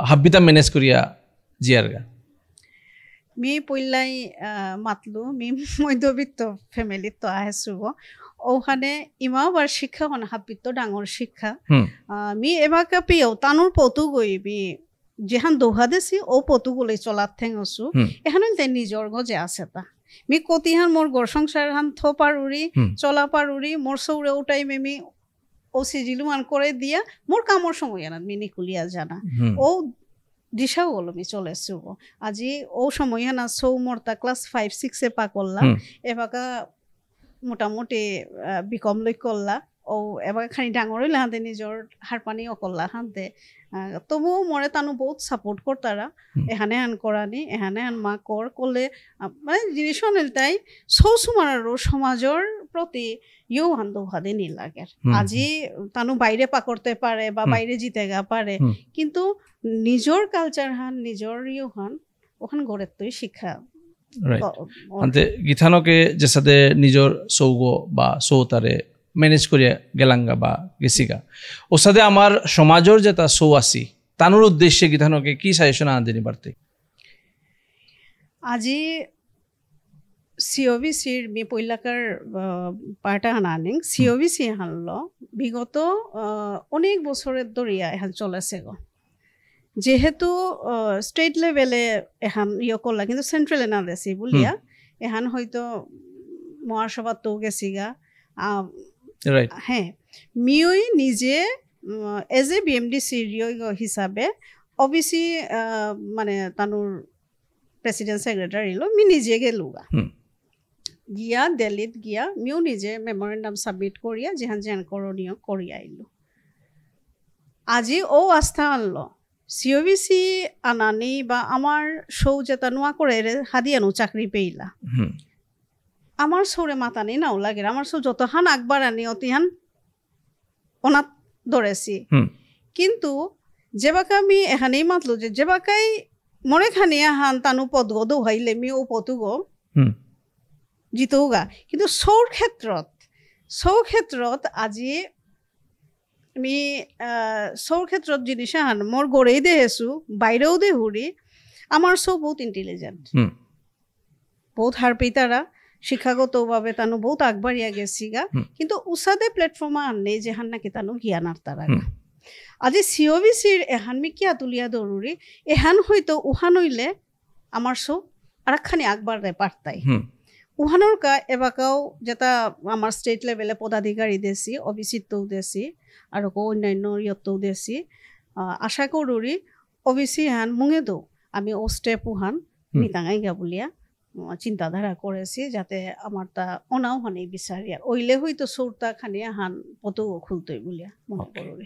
হাব্বিতা মেনেজ করিয়া জিয়ার গা মি পইলাই মাতলু মি মধ্যবিত্ত ফ্যামিলিত তো আহেছো ওখানে ইমাবার শিক্ষা হন হাব্বিত ডাঙর শিক্ষা মি এবাকা পেয়েও তানোর পতু গই মি যেহান দৌহা দেছি ও পতুগুলি চলার ঠেঙছো এখানে তাই নিজর গজে আছে তা মি কতিহান মোর গড় সংসার হান থ পারুরি চলা পারুরি মোর সৌরে ওটাই মেমি ও সিজিলুমান করে দিয়া মোর কামর সময় আনা মিনি কুলিয়া জানা ও দিশাও হলো আমি চলে আসব আজি ও সময় না সৌ মরতা ক্লাস 5-6 পা করলা এবাকা মোটামুটি বিকম লৈ করলা ও এবার খানি ডাঙর হইলে হাতে নিজের হার পানিও করলা হাতে তবুও মরে তানু বহুত সাপোর্ট করতারা এখানে আন করানি এখানে আন মা করলে মানে জিনিস তাই সৌসুমারও সমাজের প্রতি ইউ হান্দু ভাদে নি লাগে আজি তানু বাইরে পা করতে পারে বা বাইরে জিতে গা পারে কিন্তু নিজের কালচার হান নিজের ইউ হান ওখান গড়ে তুই শিক্ষা আনতে গীতানকে যে সাথে নিজের সৌগ বা সৌতারে ম্যানেজ করিয়া গেলাঙ্গা বা গেছিগা ও সাথে আমার সমাজের যেটা সৌ আসি তানোর উদ্দেশ্যে গীতানকে কি সাজেশন আনতে পারতে আজি সিওভিসির মি পইলাকার পার্টা হানানিং সিওভিসি হানলো বিগত অনেক বছরের দরিয়া এখান চলেছে গো যেহেতু স্টেট লেভেলে এখান ইয়ে করলা কিন্তু সেন্ট্রালে না দেছি বলিয়া এখান হয়তো মহাসভা তো গেছিগা হ্যাঁ মিওই নিজে এজ এ বিএমডিসি হিসাবে অবিসি মানে তানোর প্রেসিডেন্ট সেক্রেটারি লো মি নিজে গেলুগা গিয়া দিল্লীত গিয়া মিও নিজে মেমোরেন্ডাম সাবমিট করিয়া যেহান যেহান করণীয় করিয়া আইলো আজি ও আস্থা আনলো সিওভিসি আনানি বা আমার সৌ যেটা নোয়া করে হাদিয়ানো চাকরি পেইলা আমার সৌরে মাতানি নাও লাগে আমার সৌ যত হান আকবার আনি অতিহান অনাথ ধরেছি কিন্তু যেবাকে আমি এখানেই মাতলো যেবাকাই মনে খানিয়া হান তানু পদ গো হাইলে মি ও পতুগো জিতৌগা কিন্তু সৌর ক্ষেত্ৰত আজি আমি সৌৰ ক্ষেত্ৰত জিনিস হান মোর গড়েই দেহেছো বাইরেও দে হুরি আমার সৌ বহুত ইন্টেলিজেন্ট বহুত হার পেতারা শিক্ষাগতভাবে তানু বহুত আগবাড়িয়া গেছিগা কিন্তু উসাদে প্ল্যাটফর্মা আননে যেহান নাকি তানু জ্ঞান আর তারা আজি সিওভিসির এহান মি কিয়া তুলিয়া দরুরি এহান হয়তো উহান হইলে আমার সৌ আরেকখানি আকবার রে পারতাই উহানোর কা এবাকাও যেটা আমার স্টেট লেভেলে পদাধিকারী দেছি অবিসিতও দেছি আর অন্যান্য ইয়তও দেছি আশা করুরি অবিসি হান মুঙে দো আমি ও স্টেপ উহান নিতাঙাই গা বলিয়া চিন্তাধারা করেছি যাতে আমার তা অনাও হানি বিচারি আর ওইলে হয়তো সৌরতা খানিয়া হান পতো খুলতই বলিয়া মনে করুরি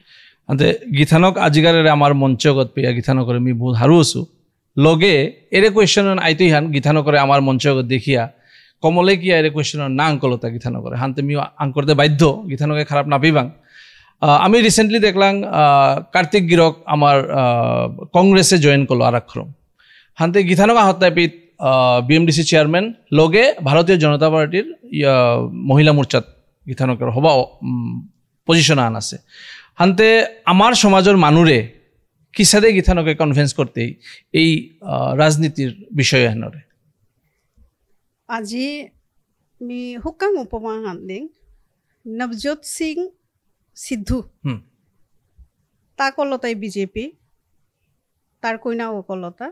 আতে গীতানক আজিকারের আমার মঞ্চগত পেয়া গীতানকরে আমি বহুত হারু আছো লগে এরে কোয়েশ্চন আইতই হান গীতানকরে আমার মঞ্চগত দেখিয়া কমলে কি এরে কোয়েশ্চন না আঙ্কলতা গীতানকরে হানতে আমি আঙ্করতে বাধ্য গীতানকে খারাপ না পেবাং আমি রিসেন্টলি দেখলাম কার্তিক গিরক আমার কংগ্রেসে জয়েন করলো আরাক্ষরম হানতে গীতানক আহত্যাপিত বিএমডিসি চেয়ারম্যান লগে ভারতীয় জনতা পার্টির মহিলা মোর্চাত গীতানকের হবা পজিশন আন আছে হানতে আমার সমাজের মানুরে কিসাদে গীতানকে কনভিন্স করতেই এই রাজনীতির বিষয় হেনরে আজি মি হুকাং উপমা হান্দিং নবজোৎ সিং সিদ্ধু তা কলতাই বিজেপি তার কইনাও কলতা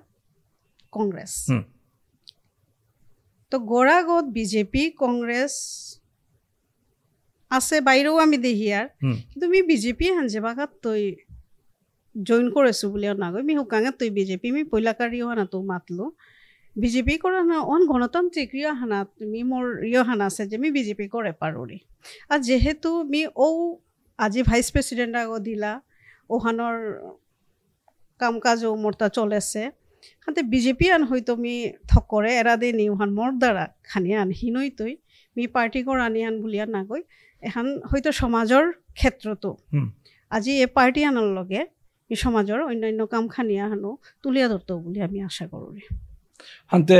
কংগ্রেস তো গোড়াগত বিজেপি কংগ্রেস আছে বাইরেও আমি দেখি আর কিন্তু আমি বিজেপি হান যেবাগাত তৈ জইন করেছো বুলিও নাগৈ মি হুকাঙে তৈ বিজেপি মি পইলাকারিও হানা তো মাতলো বিজেপি করা না অন গণতান্ত্রিক ইয় হানা তুমি মোর ইয় হানা আছে যে আমি বিজেপি করে পারি আর যেহেতু মি ও আজি ভাইস প্রেসিডেন্ট আগো দিলা ওহানোর কাম কাজও মোরতা চলেছে হাতে বিজেপি আন হয়তো মি থকরে এরা দে নি ওহান মোর দ্বারা খানি আন হিনই তৈ মি পার্টি কর আনি আন বুলিয়া নাগৈ এখন হয়তো সমাজৰ ক্ষেত্ৰতো আজি এই পাৰ্টি আনাৰ লগে এই সমাজৰ অন্যান্য কাম খানিয়া হানো তুলিয়া ধৰতো বুলি আমি আশা কৰো হানতে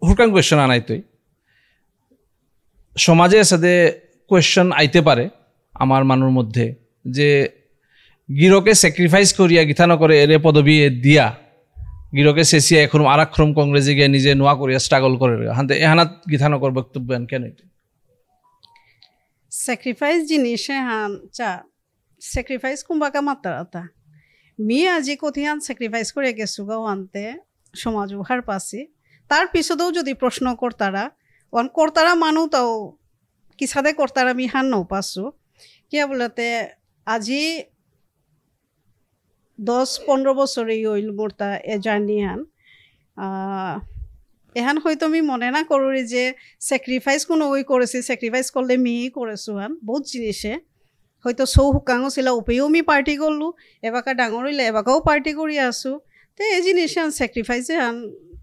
হুকাং কোয়েশ্চন আনাইতই সমাজে সাথে কোয়েশ্চন আইতে পারে আমার মানুর মধ্যে যে গিরকে স্যাক্রিফাইস করিয়া গীতানকরে এরে পদবী দিয়া গিরকে শেষিয়া এখন আরাক্ষরম কংগ্রেসে গিয়ে নিজে নোয়া করিয়া স্ট্রাগল করে হানতে এহানাত গীতানকর বক্তব্য কেন স্যাক্রিফাইস জিনিসে হান চা স্যাক্রিফাইস কুম্বাকা মাত্রাতা মি আজি কঠিয়ান স্যাক্রিফাইস করে গেছু গাও আনতে সমাজ উহার পাশে তার পিছতেও যদি প্রশ্ন করতারা অন কর্তারা মানু তাও কিসাদে কর্তারা মি হান নৌ পাছো কিয়া বলতে আজি 10-15 বছরে হইল মোর তা এ জার্নি হান এহান হয়তো আমি মনে না করি যে স্যাক্রিফাইস কোনো ওই করেছি স্যাক্রিফাইস করলে মেয়েই করেছো হান বহুত জিনিসে হয়তো সৌ হুকাঙো ছিল উপেও আমি পার্টি করলো এবাকা ডাঙর হইলে এবাকাও পার্টি করি আসো তো এই জিনিস হান স্যাক্রিফাইসে হান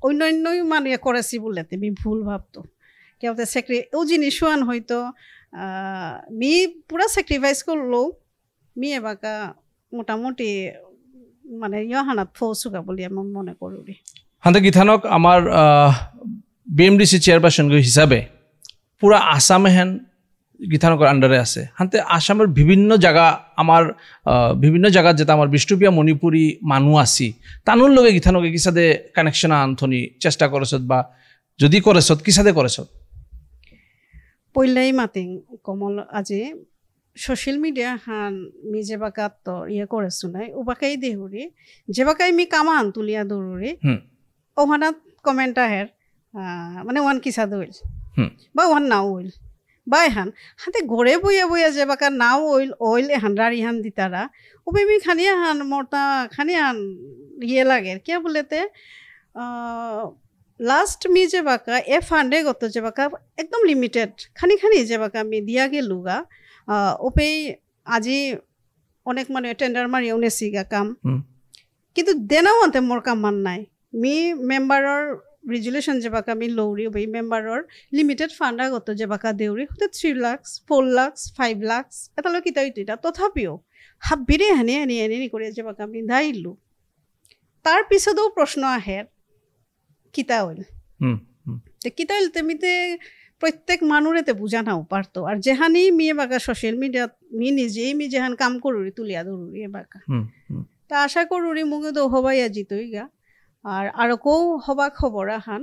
অন্যান্যই মানুষ করেছি বলে তুমি ভুল ভাবতো কেউ ও জিনিসও হান হয়তো মি পুরা স্যাক্রিফাইস করলো মি এবাকা মোটামুটি মানে হানাত ফৌচুকা বলে আমি মনে করি হাতে গীতানক আমার বিএমডিসি চেয়ারপারসন হিসাবে পুরা আসামে হেন গীতানকৰ আন্ডারে আছে হাতে আসামের বিভিন্ন জায়গা আমার বিভিন্ন জায়গা যেটা আমার বিষ্ণুপ্রিয়া মণিপুরী মানুষ আছি তানুর লগে গীতানকে কিসাদে কানেকশন আনথনি চেষ্টা করেছত বা যদি করেছত কিসাদে করেছত পইলাই মাতিং কমল আজি সোশ্যাল মিডিয়া হান মি যেবাকাত তো করেছো নাই ওবাকাই দেহুরি যেবাকাই মি কামান তুলিয়া দৌড়ি ওহানাত কমেন্ট আহের মানে ওয়ান কিসা দইল বা ওয়ান নাও ওইল বা এহান হাতে ঘরে বইয়া বইয়া যেবাকা নাও ওইল এহান রাড়ি হান দিতারা ওবে মি খানিয়া হান মোরতা খানিয়া হান লাগে কে বলেতে লাস্ট মি যেবাকা ফান্ডে গত যেবাকা একদম লিমিটেড খানি খানি যেবাকা মি দিয়া গেলুগা ওপেই আজি অনেক মানে টেন্ডার মারিও নেছিগা কাম কিন্তু দেনাও আনতে মোর কাম মান নাই মি মেম্বাৰৰ ৰেজুলেশন যেবাকা আমি লৌৰি ওই মেম্বাৰৰ লিমিটেড ফান্ড আগত যেবাকা দেউরি হতে 3 লাখ 4 লাখ 5 লাখ এটালো কিতা হইতা তথাপিও হাবিরে হানি হানি হানি করে যেবাকা আমি দাইলু তার পিছতেও প্রশ্ন আহে কিতা হইল তে কিতা হইল তেমিতে প্রত্যেক মানুরেতে বুঝা নাও পারতো আর যেহানি মিয়ে বাকা সোশ্যাল মিডিয়া মি নিজেই মি যেহান কাম করুরি তুলিয়া ধরুরি এ বাকা তা আশা করুরি মুগে তো হবাইয়া জিতই গা আর আরো কৌ হবা খবর আহান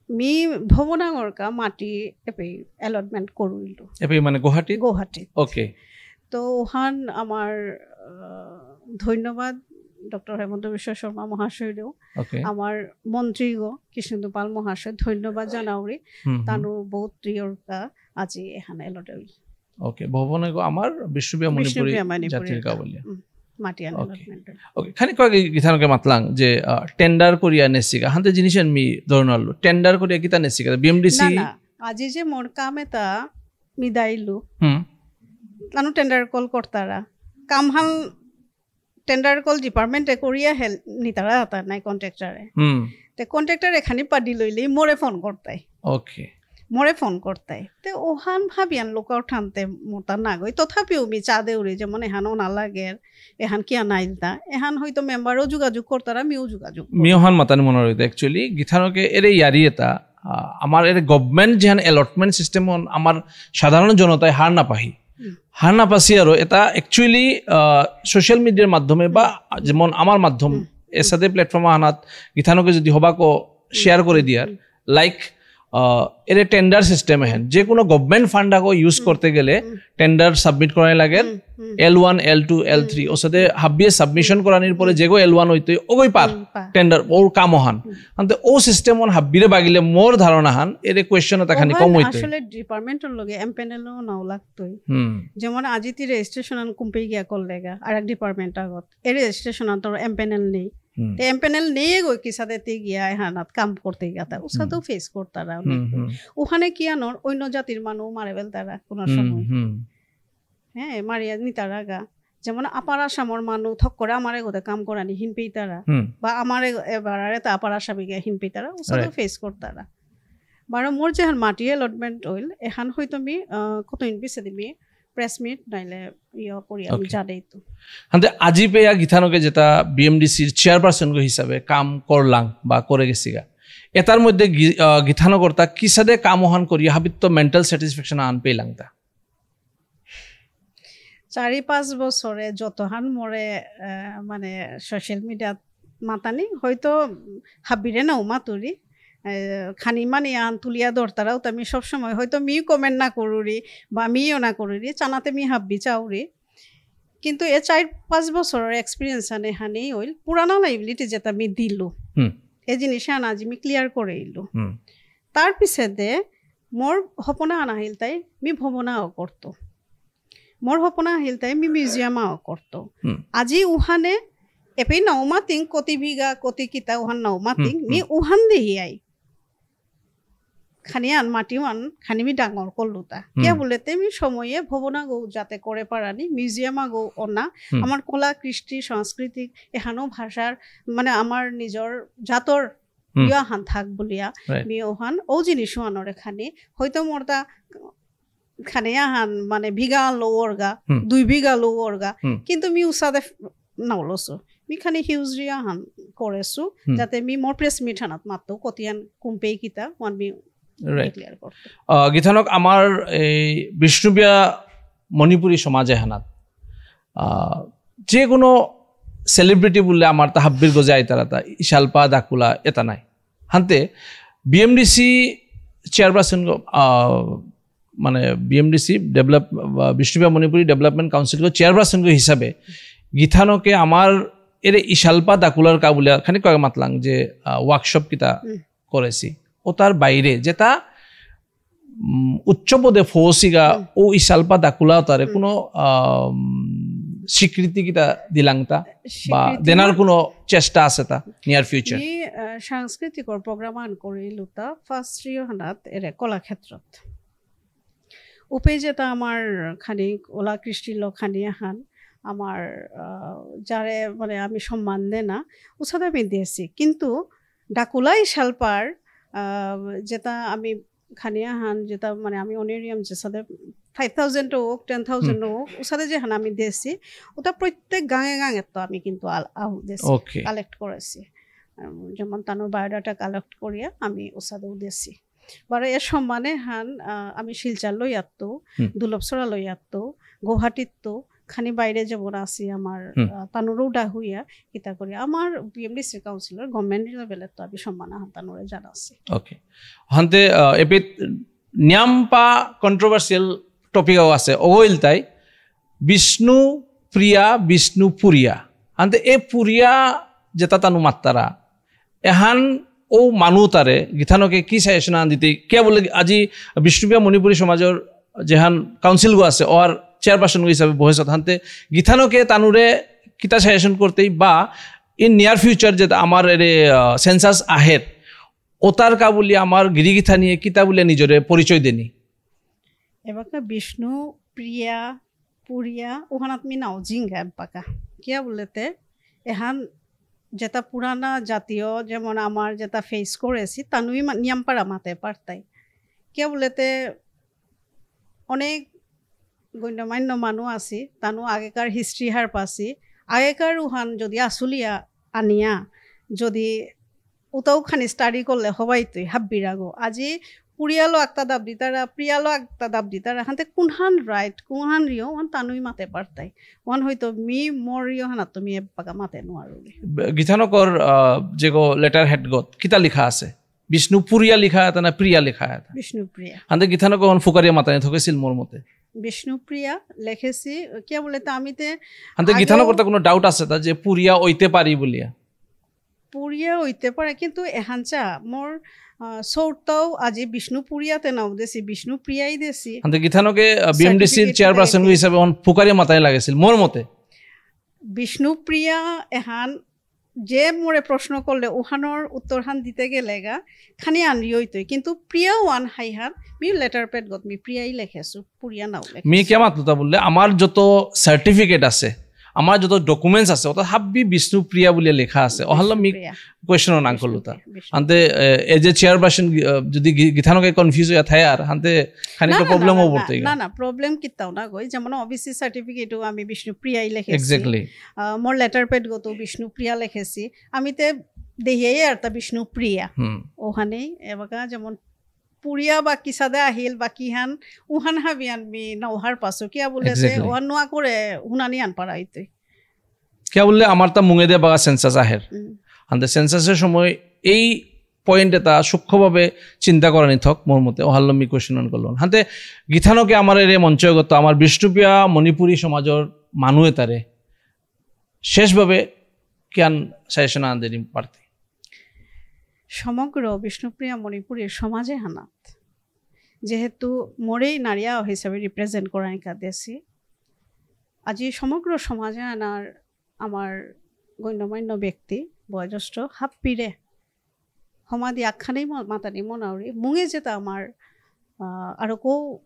মি ভবনাঙরকা মাটি এপে অ্যালটমেন্ট করুইলো এপে মানে গুয়াহাটি ওকে তো ওহান আমার ধন্যবাদ ডক্টর হেমন্ত বিশ্ব শর্মা মহাশয়ও আমার মন্ত্রী কৃষ্ণেন্দু পাল মহাশয় ধন্যবাদ জানাওরি তানো বহুত প্রিয়কা আজি এখানে এলটেল ওকে ভবনে আমার বিশ্ববিদ্যালয় মণিপুরী জাতির কাবলিয়া মাটি ডেভেলপমেন্ট ওকে খানি কয় গিথানকে মাতলাং যে টেন্ডার করিয়া নেসিকা হাতে জিনিসেন মি ধরনাল টেন্ডার করিয়া কিতা নেসিকা বিএমডিসি না আজি যে মোর কামে তা মি দাইলু তানো টেন্ডার কল করতারা কামহাল টেন্ডার কল ডিপার্টমেন্টে করিয়া হেল নিতারা হাতা নাই কন্ট্রাক্টরে তে কন্ট্রাক্টর এখানি পাডি লইলি মোরে ফোন করতাই ওকে মোরে ফোন করতাই তে ওহান ভাবিয়ান লোকাও ঠানতে মোটা না গই তথাপিও মি চা দেউরি যেমন এহানও না লাগে এহান কিয়া নাইলতা এহান হয়তো মেম্বারও যোগাযোগ করতারা মিও যোগাযোগ মিওহান মাতানি মনে রইতে অ্যাকচুয়ালি গিথানকে এর ইয়ারি এটা আমার এর গভর্নমেন্ট যেহান এলটমেন্ট সিস্টেম আমার সাধারণ জনতায় হার না পাহি হার না পাসি আর এটা অ্যাকচুয়ালি সোশ্যাল মিডিয়ার মাধ্যমে বা যেমন আমার মাধ্যম এর সাথে প্ল্যাটফর্ম আনাত গিথানকে যদি হবাকো শেয়ার করে দিয়ার লাইক এর টেন্ডার সিস্টেম হেন যে কোনো গভর্নমেন্ট ফান্ড আগো ইউজ করতে গেলে টেন্ডার সাবমিট করাই লাগে L1 L2 L3 ওর সাথে হাবিয়ে সাবমিশন করানোর পরে যেগো L1 হইতে ওগই পার টেন্ডার ওর কাম হান আনতে ও সিস্টেম অন হাবিরে বাগিলে মোর ধারণা হান এর কোয়েশ্চন তাখানি কম হইতো আসলে ডিপার্টমেন্টের লগে এমপ্যানেলও নাও লাগতই যেমন আজিতি রেজিস্ট্রেশন আন কুম্পে গিয়া করলেগা আরেক ডিপার্টমেন্ট আগত এর রেজিস্ট্রেশন আন তোর এমপ্যানেল নেই ते एमपैनल नहीं गई कि सादे ते गया है हानात काम करते गया था उसका तो फेस करता रहा ওখানে কি আনোর অন্য জাতির মানুষ মারে ফেলতারা কোনো সময় হ্যাঁ মারিয়া নিতারা গা যেমন আপার আসামর মানুষ থক করে আমারে গোতে কাম করানি হিন পেইতারা বা আমারে এবারে তা আপার আসামি গিয়া হিন পেইতারা ওসা তো ফেস করতারা বারো মোর যেহান মাটি এলটমেন্ট হইল এখান হয়তো আমি কতদিন পিছে দিবি প্রেস মিট নাইলে ইয়া করি আমি জানাই তো হাতে আজি পেয়া গিথানকে যেটা বিএমডিসির চেয়ারপারসন হিসাবে কাম করলাম বা করে গেছিগা এটার মধ্যে গিথানকর্তা কিসাদে কামহান করি হাবিত মেন্টাল স্যাটিসফ্যাকশন আন পেলাম তা 4-5 বছরে যতহান মোরে মানে সোশ্যাল মিডিয়া মাতানি হয়তো হাবিরে নাও মাতুরি খানি মানে আন তুলিয়া দরতারাও তো আমি সবসময় হয়তো মি কমেন্ট না করুরি বা মিও না করুরি চানাতে মি হাবি চাউরি কিন্তু এ 4-5 বছরের এক্সপিরিয়েন্স আনে হানি হইল পুরানা লাইবিলিটি যেটা আমি দিলু এই জিনিস আন আজি আমি ক্লিয়ার করে ইলু তার পিছে দে মোর হপনা আনা হইল তাই মি ভবনাও করতো মোৰ সপোনা আহিল তাই মি মিউজিয়ামা করতো আজি উহানে এপে নৌমাতিং কতি বিঘা কতি কিতা উহান নৌমাতিং মি উহান দেহি আই খানিয়ান মাটিওয়ান খানিমি ডাঙর করলুতা কিয়া বলে তেমি সময়ে ভবনা গৌ যাতে করে পারানি মিউজিয়ামা গৌ অনা আমার কলা কৃষ্টি সাংস্কৃতিক এখানো ভাষার মানে আমার নিজর জাতর ইয়াহান থাক বলিয়া মি ওহান ও জিনিস আনরে খানি হয়তো মোরতা খানিয়াহান মানে বিঘা লোরগা 2 বিঘা লোরগা কিন্তু মি উসাদে নাওলসো মি খানি হিউজরিয়াহান করেছো যাতে মি মোর প্রেস মিঠানাত মাতো কতিয়ান কুম্পেই কিতা ওয়ান মি গীতানক আমার এই বিষ্ণুপ্রিয়া মণিপুরী সমাজে হানাত যে কোনো সেলিব্রিটি বললে আমার তা হাব্বির গজে আইতারাতা ইশালপা দাকুলা এটা নাই হান্তে বিএমডিসি চেয়ারপারসন মানে BMDC develop Bishnupriya Manipuri development council chairperson হিসাবে গীতানকে আমার এর ইশালপা দাকুলার কা বলে খানি কয়েক মাতলাং যে ওয়ার্কশপ কিতা করেছি ও তার বাইরে যেটা উচ্চ পদে ফৌসিগা ও ইশালপা দাকুলা তারে কোনো স্বীকৃতি কিটা দিলাংতা বা দেনার কোনো চেষ্টা আছে তা নিয়ার ফিউচার সাংস্কৃতিক প্রোগ্রাম আন করিলুতা ফার্স্ট ইয়ার হানাত এর কলাক্ষেত্রত উপে যেটা আমার খানি ওলা কৃষ্টি লোক খানি হান আমার যারে মানে আমি সম্মান দে না উসাদা আমি দিয়েছি কিন্তু ডাকুলা ইশালপার যেটা আমি খানিয়া হান যেটা মানে আমি অনেরিয়াম যে সাথে 5,000 হোক 10,000 হোক ওসাদে যে হান আমি দিয়েছি ওটা প্রত্যেক গাঙে গাঙে তো আমি কিন্তু কালেক্ট করেছি যেমন তানোর বায়োডাটা কালেক্ট করিয়া আমি ওসাদেও দিয়েছি বারে এর সম্মানে হান আমি শিলচার লই আত্তো দুলপসরা লই আত্তো গুয়াহাটিত তো খানি বাইরে যেমন আছি আমার তানোরও ডা হইয়া কিতা করি আমার বিএমডিসি কাউন্সিলর গভর্নমেন্ট লেভেলে তো আমি সম্মান হান তানোরে জানা আছে ওকে হান্তে এপি নিয়ামপা কন্ট্রোভার্সিয়াল টপিকও আছে ওইল তাই বিষ্ণুপুরিয়া হান্তে এ পুরিয়া যেটা তানু মাত্তারা এহান ও মানু তারে গীতানকে কি সাজেশন আন দিতে কে বলে আজি বিষ্ণুপ্রিয়া মণিপুরী সমাজের যেহান কাউন্সিল গো আছে ওর চেয়ারপারসন হিসাবে বহেছত হান্তে গীতানকে তানুরে কিতা সাজেশন করতেই বা ইন নিয়ার ফিউচার যেটা আমার এরে সেন্সাস আহের ওতার কা বলি আমার গিরিগীতা নিয়ে কিতা বলে নিজরে পরিচয় দেনি এবার বিষ্ণুপ্রিয়া পুরিয়া ওখানাত মি নাও জিঙ্গা পাকা কিয়া বলেতে এহান যেটা পুরানা জাতীয় যেমন আমার যেটা ফেস করেছি তানুই নিয়ামপাড়া মাতে পারতাই কিয়া বলেতে অনেক গণ্যমান্য মানুষ আছি তানো আগেকার হিস্ট্রি হার পাছি আগেকার উহান যদি আসুলিয়া আনিয়া যদি ওটাও খানি স্টাডি করলে হবাই তুই হাব্বিরাগো আজি পুরিয়ালো একটা দাব দিতারা প্রিয়ালো একটা দাব দিতারা হাতে কোনহান রাইট কোনহান রিও ওয়ান তানুই মাতে পারতাই ওয়ান হয়তো মি মোর রিও হানা তুমি এপাকা মাতে নোয়ারো গীতানকর যে গো লেটার হেড গত কিতা লিখা আছে বিষ্ণুপুরিয়া লিখা আছে না প্রিয়া লিখা আছে বিষ্ণুপ্রিয়া হাতে গীতানক ফুকারিয়া মাতানি থকেছিল মোর মতে বিষ্ণুপ্রিয়া লেখেছি কে বলে তো আমিতে হাতে গীতানকর কোনো ডাউট আছে তা যে পুরিয়া হইতে পারি বলিয়া পুরিয়া হইতে পারে কিন্তু এহানচা মোর সৌরটাও আজি বিষ্ণুপুরিয়াতে নাও দেছি বিষ্ণুপ্রিয়াই দেছি হাতে গীতানকে বিএমডিসির চেয়ারপারসন হিসাবে ফুকারিয়া মাতানি লাগেছিল মোর মতে বিষ্ণুপ্রিয়া এহান যে মোরে প্রশ্ন করলে ওহানোর উত্তরহান দিতে গেলে গা খানি আনরি হইতই কিন্তু প্রিয়া ওয়ান হাইহান মি লেটার প্যাড গত মি প্রিয়াই লেখেছো পুরিয়া নাও মি কে মাতলুতা বললে আমার যত সার্টিফিকেট আছে আমার যত ডকুমেন্টস আছে ওটা হাব্বি বিষ্ণুপ্রিয়া বলে লেখা আছে ওহাল্লা মি কোয়েশ্চন না করলুতা আনতে এজ এ চেয়ারপারসন যদি গীতানকে কনফিউজ হইয়া থায় আর হানতে খানি তো প্রবলেম হবো পড়তে না না প্রবলেম কিতাও না গই যেমন ওবিসি সার্টিফিকেটও আমি বিষ্ণুপ্রিয়াই লেখেছি এক্স্যাক্টলি মোর লেটার প্যাড গত বিষ্ণুপ্রিয়া লেখেছি আমিতে দেহিয়াই আর তা বিষ্ণুপ্রিয়া ওখানেই এবাকা যেমন পুরিয়া বা কিসাদে আহিল বা কিহান উহান হাবি আনবি নহার পাছো কিয়া বলে ওহান নোয়া করে হুনানি আন পারা হইতে কিয়া বললে আমার তা মুঙে দে বা সেন্সাস আহের হান্তে সেন্সাসের সময় এই পয়েন্ট এটা সূক্ষ্মভাবে চিন্তা করানি থক মোর মতে ওহাল্লমি কোয়েশ্চন করল হান্তে গীতানকে আমার এর মঞ্চগত আমার বিষ্ণুপ্রিয়া মণিপুরী সমাজের মানুহে তারে শেষভাবে কিয়ান সাজেশন আন দেনি পারতে সমগ্র বিষ্ণুপ্রিয়া মণিপুরের সমাজে হানাত যেহেতু মোরেই নারিয়া হিসাবে রিপ্রেজেন্ট করানিকা দেশি আজি সমগ্র সমাজে আনার আমার গণ্যমান্য ব্যক্তি বয়োজ্যেষ্ঠ হাপ্পিরে সমাধি আখ্যানেই মাতানি মনাউরি মুঙে যেটা আমার আরো কো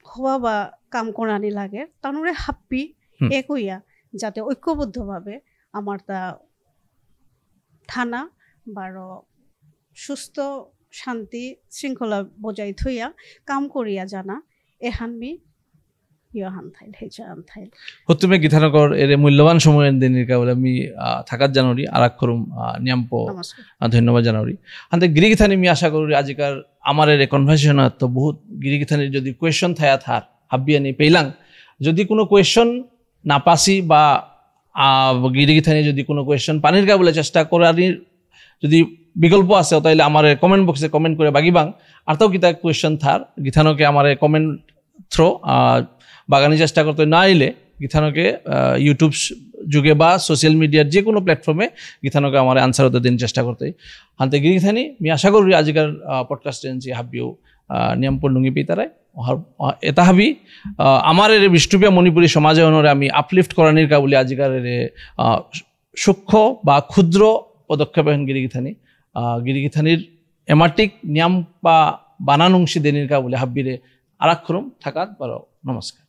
হওয়া বা কাম করানি লাগে তানুরে হাপ্পি একইয়া যাতে ঐক্যবদ্ধভাবে আমার তা থানা বারো সুস্থ শান্তি শৃঙ্খলা বজাই থইয়া কাম করিয়া জানা এহানমি ইয়হান থাইল হেজান থাইল হতুমে গীতানগর এর মূল্যবান সময়ের দিনের কাবলে আমি থাকাত জানুরি আরাক করুম নিয়াম্প ধন্যবাদ জানুরি আন্তে গিরিগিথানি আমি আশা করি আজিকার আমার এর কনভারসেশন তো বহুত গিরিগিথানির যদি কোয়েশ্চন থায়া থার হাবিয়ানি পেইলাং যদি কোনো কোয়েশ্চন না পাসি বা গিরিগিথানি যদি কোনো কোয়েশ্চন পানির কাবলে চেষ্টা করার যদি বিকল্প আছে তাইলে আমার কমেন্ট বক্সে কমেন্ট করে বাগিবাং আর তাও কিতা কোয়েশ্চন থার গীতানকে আমার কমেন্ট থ্রো বাগানি চেষ্টা করতে না এলে গীতানকে ইউটিউব যুগে বা সোশ্যাল মিডিয়ার যে কোনো প্ল্যাটফর্মে গীতানকে আমার আনসার হতে দিন চেষ্টা করতে হাতে গিরিগিথানি আমি আশা করি আজিকার পডকাস্ট এনছি হাবিও নিয়ম পড়লুঙ্গি পেতারায় এটা হাবি আমার এর বিষ্টুপিয়া মণিপুরী সমাজে অনুরে আমি আপলিফ্ট করানির কা বলে আজিকার এর সূক্ষ্ম বা ক্ষুদ্র পদক্ষেপ এখন গিরিগিথানির এমাটিক নিয়ম বা বানানুংশী দেনির কা বলে হাব্বিরে আরাক্ষরম থাকাত বারো নমস্কার।